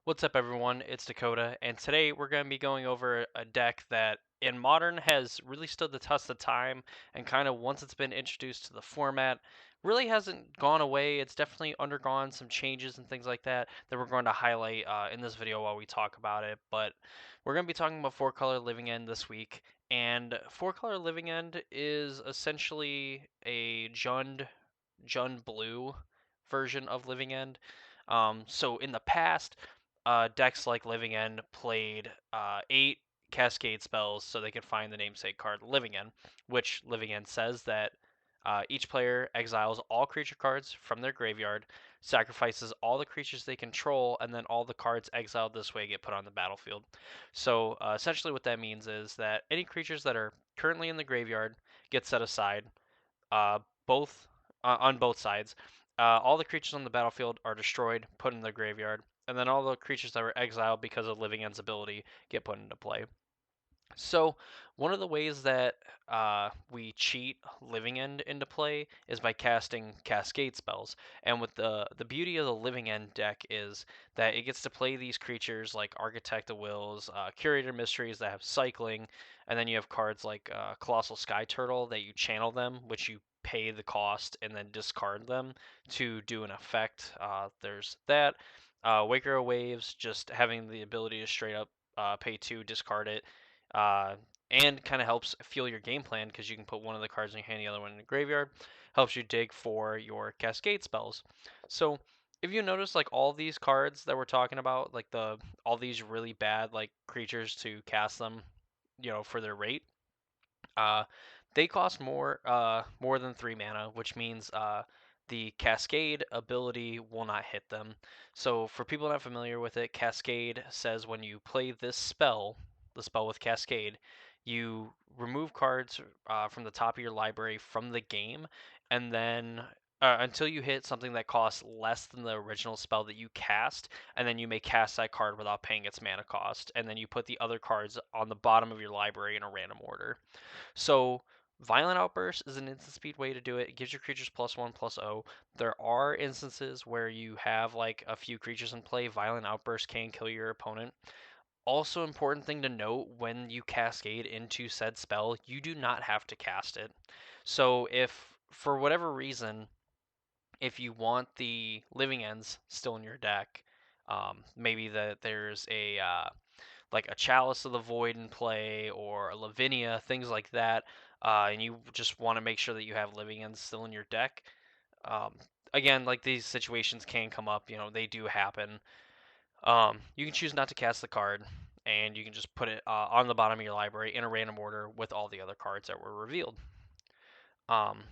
What's up, everyone? It's Dakota, and today we're going to be going over a deck that in Modern has really stood the test of time and kind of once it's been introduced to the format, really hasn't gone away. It's definitely undergone some changes and things like that we're going to highlight in this video while we talk about it. But we're going to be talking about four color Living End this week, and four color Living End is essentially a Jund blue version of Living End. So in the past, decks like Living End played 8 Cascade spells so they could find the namesake card Living End, which Living End says that each player exiles all creature cards from their graveyard, sacrifices all the creatures they control, and then all the cards exiled this way get put on the battlefield. So essentially, what that means is that any creatures that are currently in the graveyard get set aside, uh, both on both sides. All the creatures on the battlefield are destroyed, put in the graveyard, and then all the creatures that were exiled because of Living End's ability get put into play. So, one of the ways that we cheat Living End into play is by casting Cascade spells. And with the beauty of the Living End deck is that it gets to play these creatures like Architect of Wills, Curator Mysteries that have cycling, and then you have cards like Colossal Sky Turtle that you channel them, which you pay the cost and then discard them to do an effect. There's that. Waker of Waves, just having the ability to straight up pay 2, discard it, uh, and kind of helps fuel your game plan because you can put one of the cards in your hand, the other one in the graveyard. Helps you dig for your Cascade spells. So if you notice, like all these cards that we're talking about, like all these really bad like creatures to cast them, for their rate, uh, they cost more than 3 mana, which means the Cascade ability will not hit them. So for people not familiar with it, Cascade says when you play this spell, the spell with Cascade, you remove cards from the top of your library from the game, and then until you hit something that costs less than the original spell that you cast, and then you may cast that card without paying its mana cost, and then you put the other cards on the bottom of your library in a random order. So Violent Outburst is an instant speed way to do it. It gives your creatures +1/+0. There are instances where you have like a few creatures in play. Violent Outburst can kill your opponent. Also, important thing to note when you cascade into said spell, you do not have to cast it. So if for whatever reason, if you want the Living Ends still in your deck, maybe that there's a like a Chalice of the Void in play or a Lavinia, things like that, and you just want to make sure that you have Living Ends still in your deck. Um, Again, like these situations can come up, they do happen. You can choose not to cast the card, and you can just put it on the bottom of your library in a random order with all the other cards that were revealed.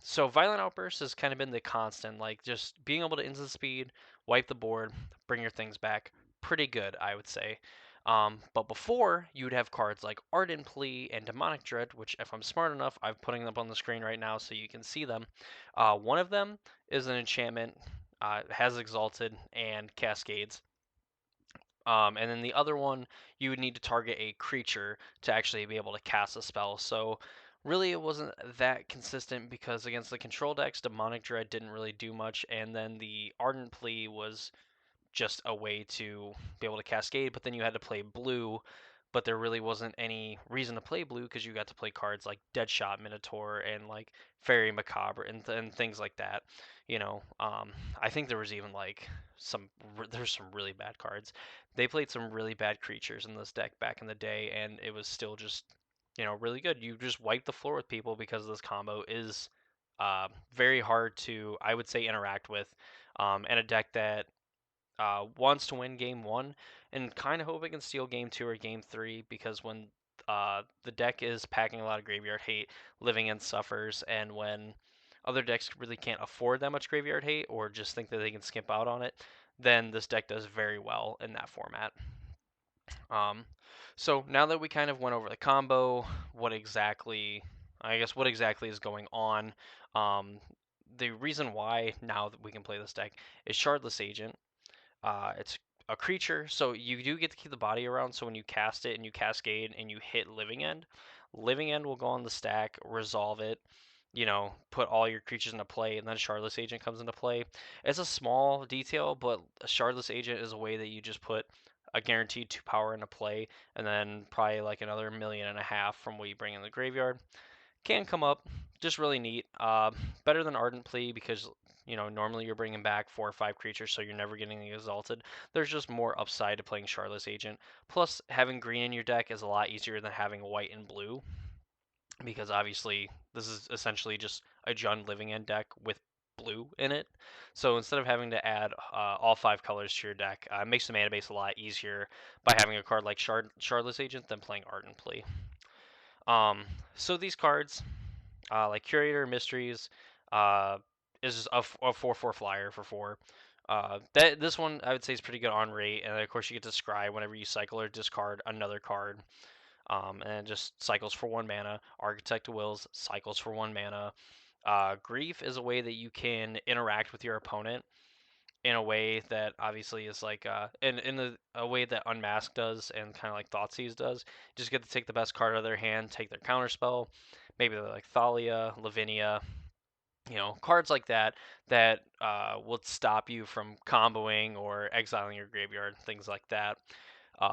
So Violent Outburst has kind of been the constant, like just being able to instant speed, wipe the board, bring your things back. Pretty good, I would say. But before, you would have cards like Ardent Plea and Demonic Dread, which, if I'm smart enough, I'm putting them up on the screen right now so you can see them. One of them is an enchantment, has Exalted and Cascades. And then the other one, you would need to target a creature to actually be able to cast a spell. So really, it wasn't that consistent because against the control decks, Demonic Dread didn't really do much, and then the Ardent Plea was just a way to be able to cascade, but then you had to play blue, but there really wasn't any reason to play blue because you got to play cards like Deadshot Minotaur and like Fairy Macabre and things like that. I think there was even like there's some really bad cards. They played some really bad creatures in this deck back in the day, and it was still just really good. You just wipe the floor with people because this combo is very hard to, I would say, interact with, and a deck that wants to win game one and kind of hope it can steal game two or game three because when the deck is packing a lot of graveyard hate, Living End suffers, and when other decks really can't afford that much graveyard hate or just think that they can skimp out on it, then this deck does very well in that format. Um, so now that we kind of went over the combo, what exactly is going on? Um, the reason why now that we can play this deck is Shardless Agent. It's a creature, so you do get to keep the body around. So when you cast it and you cascade and you hit Living End, Living End will go on the stack, resolve it. put all your creatures into play, and then Shardless Agent comes into play. It's a small detail, but a Shardless Agent is a way that you just put a guaranteed 2 power into play, and then probably like another million and a half from what you bring in the graveyard. Can come up, just really neat. Better than Ardent Plea because normally you're bringing back 4 or 5 creatures, so you're never getting exalted. There's just more upside to playing Shardless Agent. Plus, having green in your deck is a lot easier than having white and blue because obviously this is essentially just a Jund Living End deck with blue in it. So instead of having to add all 5 colors to your deck, it makes the mana base a lot easier by having a card like Shardless Agent than playing Ardent Plea. Um, so these cards, like Curator Mysteries, uh, is a 4/4 flyer for 4. That this one I would say is pretty good on rate, and of course you get to scry whenever you cycle or discard another card. And it just cycles for 1 mana. Architect of Wills cycles for 1 mana. Grief is a way that you can interact with your opponent in a way that obviously is like a way that Unmask does and kind of like Thoughtseize does. Just get to take the best card out of their hand, take their counterspell. Maybe they're like Thalia, Lavinia, cards like that that will stop you from comboing or exiling your graveyard, things like that.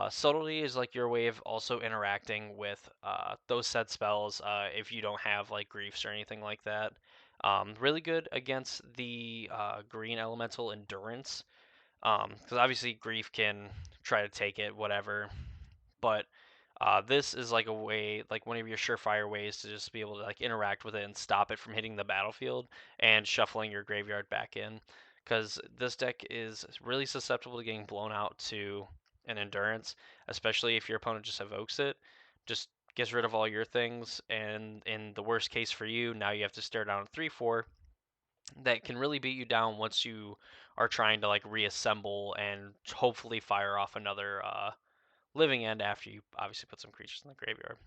Subtlety is like your way of also interacting with those set spells if you don't have like griefs or anything like that. Really good against the green elemental endurance because obviously grief can try to take it, whatever. But this is like a way, like one of your surefire ways to just be able to like interact with it and stop it from hitting the battlefield and shuffling your graveyard back in. Because this deck is really susceptible to getting blown out to an endurance, especially if your opponent just evokes it. Just gets rid of all your things, and in the worst case for you, now you have to stare down a 3/4 that can really beat you down once you are trying to like reassemble and hopefully fire off another living end after you obviously put some creatures in the graveyard.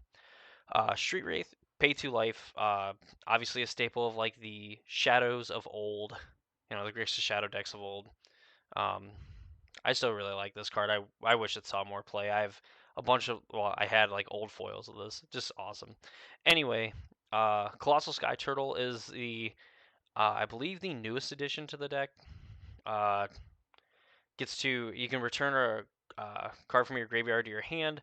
Street Wraith, pay 2 life, obviously a staple of like the Shadows of old, the Grixis Shadow decks of old. Um, I still really like this card. I wish it saw more play. I have a bunch of, well, I had like old foils of this, just awesome. Anyway, Colossal Sky Turtle is I believe the newest addition to the deck. Uh, you can return a card from your graveyard to your hand.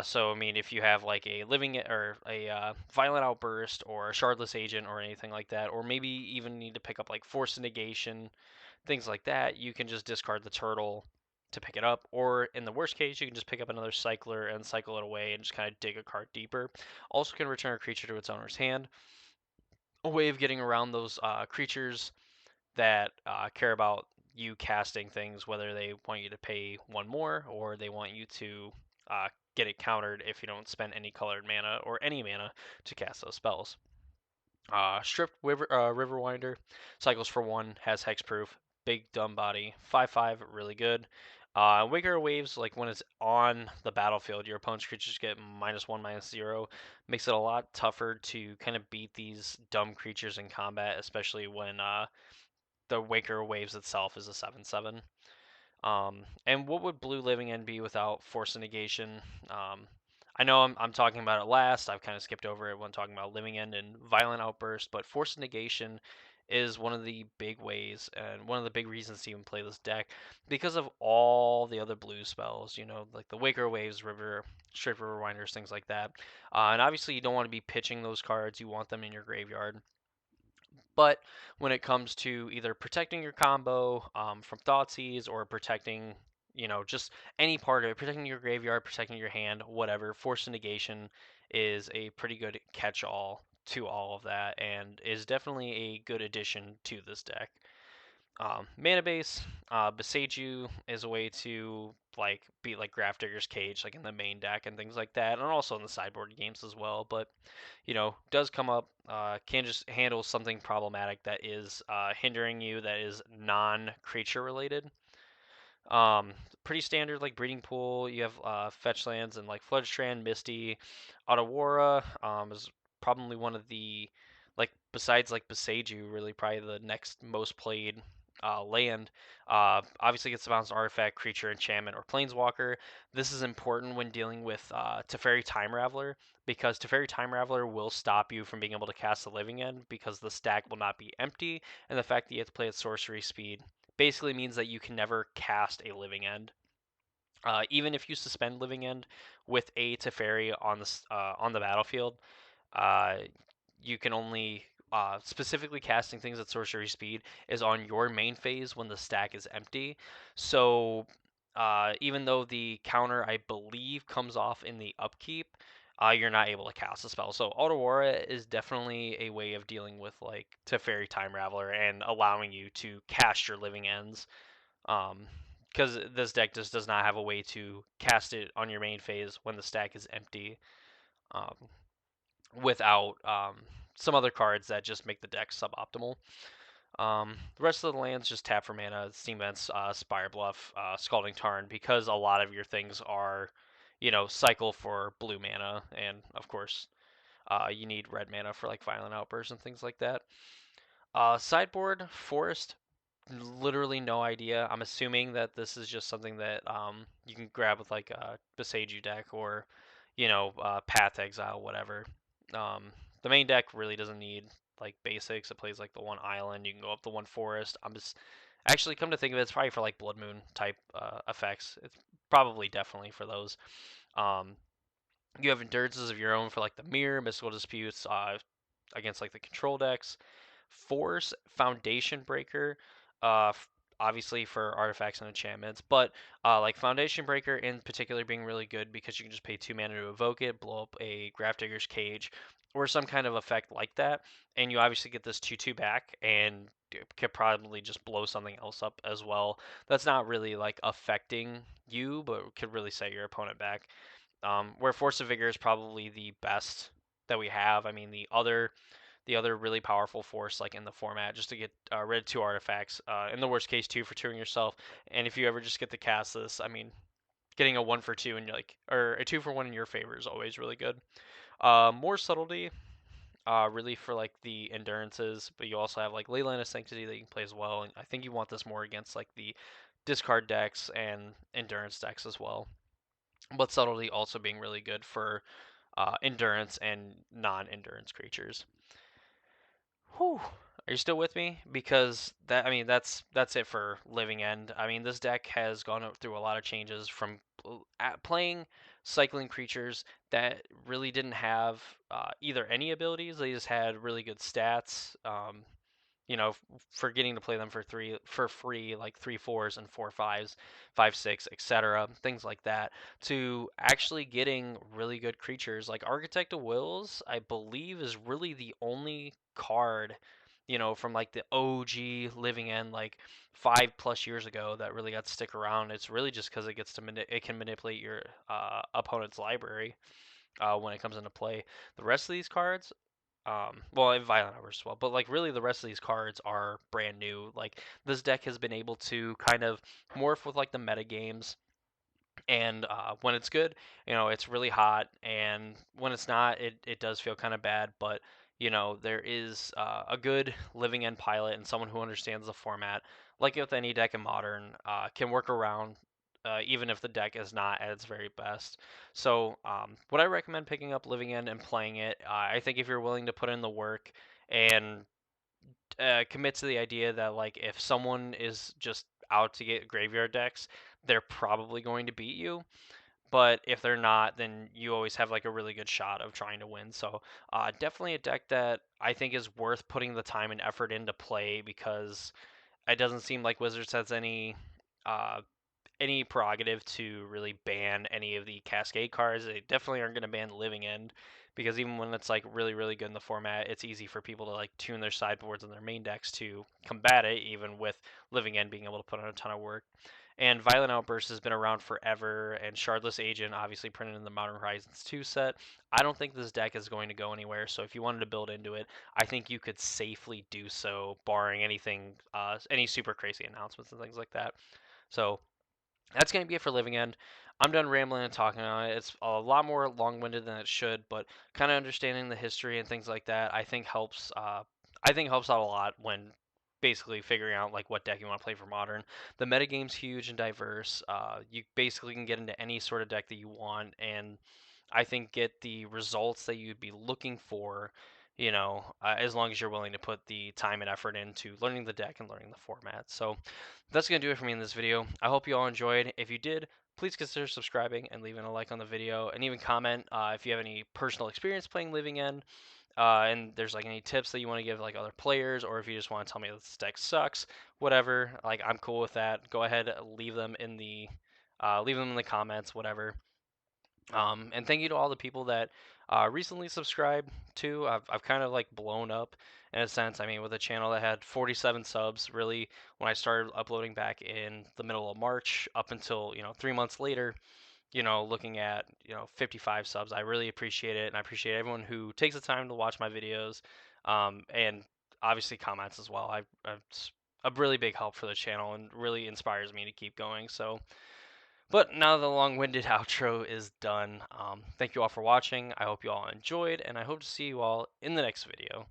So I mean, if you have like a living or a violent outburst or a shardless agent or anything like that, or maybe even need to pick up like force negation, things like that, you can just discard the turtle to pick it up. Or in the worst case, you can just pick up another cycler and cycle it away and just kind of dig a card deeper. Also, can return a creature to its owner's hand. A way of getting around those creatures that care about you casting things, whether they want you to pay 1 more or they want you to get it countered if you don't spend any colored mana or any mana to cast those spells. Stripped Riverwinder cycles for 1, has hexproof, big dumb body, 5/5, really good. Waker Waves, like when it's on the battlefield, your opponent's creatures get -1/-0. Makes it a lot tougher to kind of beat these dumb creatures in combat, especially when the Waker Waves itself is a 7/7. And what would Blue Living End be without Force Negation? I know I'm talking about it last. I've kind of skipped over it when talking about Living End and Violent Outburst, but Force Negation is one of the big ways and one of the big reasons to even play this deck because of all the other blue spells, like the Waker Waves, Straight River Winders, things like that. And obviously, you don't want to be pitching those cards, you want them in your graveyard. But when it comes to either protecting your combo from Thoughtseize or protecting, just any part of it, protecting your graveyard, protecting your hand, whatever, Force Negation is a pretty good catch-all to all of that and is definitely a good addition to this deck. Mana base, Beseiju is a way to like beat like Grafdigger's Cage, like in the main deck and things like that, and also in the sideboard games as well. But does come up, can just handle something problematic that is hindering you, that is non-creature related. Um, Pretty standard like Breeding Pool. You have fetch lands and like Floodstrand, Misty, Otawara is probably one of the, like besides like Beseiju, really probably the next most played land, obviously gets to bounce an artifact, creature, enchantment, or planeswalker. This is important when dealing with Teferi Time Raveler, because Teferi Time Raveler will stop you from being able to cast the Living End because the stack will not be empty, and the fact that you have to play at sorcery speed basically means that you can never cast a Living End. Even if you suspend Living End with a Teferi on the battlefield, uh, you can only specifically casting things at sorcery speed is on your main phase when the stack is empty. So even though the counter, I believe, comes off in the upkeep, you're not able to cast a spell. So Aurora is definitely a way of dealing with like Teferi Time Raveler and allowing you to cast your living ends. Because this deck just does not have a way to cast it on your main phase when the stack is empty. Um, Without some other cards that just make the deck suboptimal. The rest of the lands just tap for mana, Steam Vents, Spire Bluff, Scalding Tarn, because a lot of your things are, cycle for blue mana, and of course, you need red mana for like Violent Outburst and things like that. Sideboard, Forest, literally no idea. I'm assuming that this is just something that you can grab with like a Beseiju deck or, Path Exile, whatever. Um, the main deck really doesn't need like basics. It plays like the one island. You can go up the one forest. I'm just actually come to think of it, it's probably for like Blood Moon type effects. It's probably definitely for those. Um, you have endurances of your own for like the mirror, mystical disputes against like the control decks. Force Foundation Breaker, obviously for artifacts and enchantments, but like Foundation Breaker in particular being really good because you can just pay 2 mana to evoke it, blow up a Grafdigger's Cage, or some kind of effect like that, and you obviously get this 2/2 back, and could probably just blow something else up as well. That's not really like affecting you, but could really set your opponent back. Where Force of Vigor is probably the best that we have. I mean, the other really powerful force like in the format just to get rid of 2 artifacts. In the worst case, 2 for 2ing yourself. And if you ever just get to cast this, I mean, getting a 1 for 2 and like or a 2 for 1 in your favor is always really good. More subtlety. Really for like the endurances, but you also have like Leyline of Sanctity that you can play as well, and I think you want this more against like the discard decks and endurance decks as well. But subtlety also being really good for endurance and non-endurance creatures. Whew. Are you still with me? Because that, I mean, that's it for Living End. I mean, this deck has gone through a lot of changes from playing cycling creatures that really didn't have either any abilities. They just had really good stats. For getting to play them for free, like 3/4s and 4/5s, 5/6, etc., things like that, to actually getting really good creatures like Architect of Wills. I believe is really the only card, from like the OG Living End, like 5+ years ago, that really got to stick around. It's really just because it can manipulate your opponent's library when it comes into play. The rest of these cards, well, and Violent Hours as well, but like really the rest of these cards are brand new. Like this deck has been able to kind of morph with like the meta games, and when it's good, it's really hot, and when it's not, it does feel kind of bad. But there is a good living end pilot and someone who understands the format, like with any deck in Modern, can work around. Even if the deck is not at its very best. So, would I recommend picking up Living End and playing it? I think if you're willing to put in the work and commit to the idea that like if someone is just out to get graveyard decks, they're probably going to beat you. But if they're not, then you always have like a really good shot of trying to win. So definitely a deck that I think is worth putting the time and effort into play, because it doesn't seem like Wizards has uh, any prerogative to really ban any of the Cascade cards. They definitely aren't going to ban Living End, because even when it's like really really good in the format, it's easy for people to like tune their sideboards and their main decks to combat it, even with Living End being able to put on a ton of work. And Violent Outburst has been around forever, and Shardless Agent obviously printed in the Modern Horizons 2 set. I don't think this deck is going to go anywhere, so if you wanted to build into it, I think you could safely do so, barring anything, any super crazy announcements and things like that. So that's going to be it for Living End. I'm done rambling and talking on it. It's a lot more long-winded than it should, but kind of understanding the history and things like that, I think helps. I think helps out a lot when basically figuring out like what deck you want to play for modern. The metagame's huge and diverse. You basically can get into any sort of deck that you want, and I think get the results that you'd be looking for. As long as you're willing to put the time and effort into learning the deck and learning the format. So that's gonna do it for me in this video. I hope you all enjoyed. If you did, please consider subscribing and leaving a like on the video, and even comment if you have any personal experience playing Living End, and there's like any tips that you want to give like other players, or if you just want to tell me this deck sucks, whatever. Like I'm cool with that. Go ahead, leave them in the comments, whatever. And thank you to all the people that recently subscribed too. I've kind of like blown up in a sense. I mean, with a channel that had 47 subs, really, when I started uploading back in the middle of March, up until 3 months later, looking at 55 subs. I really appreciate it, and I appreciate everyone who takes the time to watch my videos, and obviously comments as well. It's a really big help for the channel and really inspires me to keep going. So. But now the long-winded outro is done. Thank you all for watching. I hope you all enjoyed, and I hope to see you all in the next video.